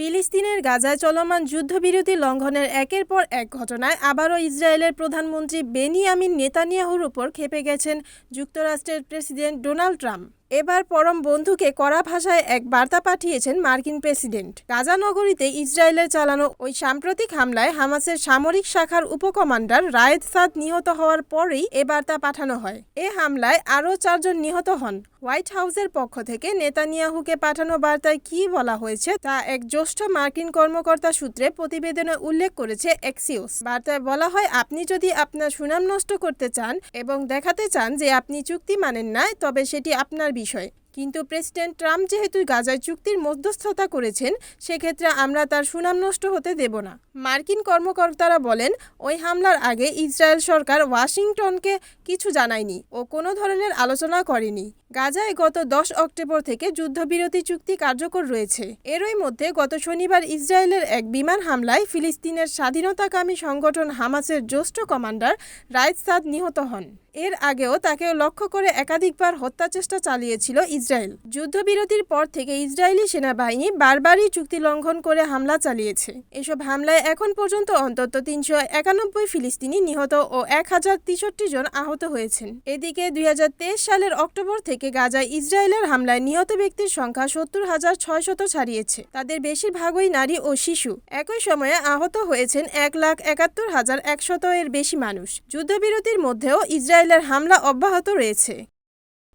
ফিলিস্তিনের গাজায় চলমান যুদ্ধবিরতি লঙ্ঘনের একের পর এক ঘটনায় আবারও ইসরায়েলের প্রধানমন্ত্রী বেনিয়ামিন নেতানিয়াহুর উপর ক্ষেপে গেছেন যুক্তরাষ্ট্রের প্রেসিডেন্ট ডোনাল্ড ট্রাম্প। এবার পরম বন্ধুকে কড়া ভাষায় এক বার্তা পাঠিয়েছেন মার্কিন প্রেসিডেন্ট। গাজা নগরীতে ইসরায়েলের চালানো ওই সাম্প্রতিক হামলায় হামাসের সামরিক শাখার উপকমান্ডার রায়েদ সাদ নিহত হওয়ার পরেই এ বার্তা পাঠানো হয়। এ হামলায় আরও 4 জন নিহত হন। হোয়াইট হাউসের পক্ষ থেকে নেতানিয়াহুকে পাঠানো বার্তায় কী বলা হয়েছে তা এক জ্যেষ্ঠ মার্কিন কর্মকর্তা সূত্রে প্রতিবেদনে উল্লেখ করেছে এক্সিওস। বার্তায় বলা হয়, আপনি যদি আপনার সুনাম নষ্ট করতে চান এবং দেখাতে চান যে আপনি চুক্তি মানেন না, তবে সেটি আপনার বিষয়। কিন্তু প্রেসিডেন্ট ট্রাম্প যেহেতু গাজায় চুক্তির মধ্যস্থতা করেছেন, সেক্ষেত্রে আমরা তার সুনাম নষ্ট হতে দেব না। মার্কিন কর্মকর্তারা বলেন, ওই হামলার আগে ইসরায়েল সরকার ওয়াশিংটনকে কিছু জানায়নি ও কোনো ধরনের আলোচনা করেনি। গাজায় গত 10 অক্টোবর থেকে যুদ্ধবিরতি চুক্তি কার্যকর রয়েছে। এরই মধ্যে গত শনিবার ইসরায়েলের এক বিমান হামলায় ফিলিস্তিনের স্বাধীনতাকামী সংগঠন হামাসের জ্যেষ্ঠ কমান্ডার রায়েদ সাদ নিহত হন। এর আগেও তাকে লক্ষ্য করে একাধিকবার হত্যাচেষ্টা চালিয়েছিল ইসরায়েল। যুদ্ধবিরতির পর থেকে ইসরায়েলি সেনাবাহিনী বারবারই চুক্তি লঙ্ঘন করে হামলা চালিয়েছে। এসব হামলায় এখন পর্যন্ত অন্তত 391 ফিলিস্তিনি নিহত ও 1063 জন আহত হয়েছেন। এদিকে 2023 সালের অক্টোবর থেকে গাজায় ইসরায়েলের হামলায় নিহত ব্যক্তির সংখ্যা 70,600 ছাড়িয়েছে। তাদের বেশিরভাগই নারী ও শিশু। একই সময়ে আহত হয়েছেন 1,71,100 এর বেশি মানুষ। যুদ্ধবিরতির মধ্যেও ইসরায়েলের হামলা অব্যাহত রয়েছে।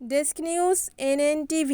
Desk news, NNTV।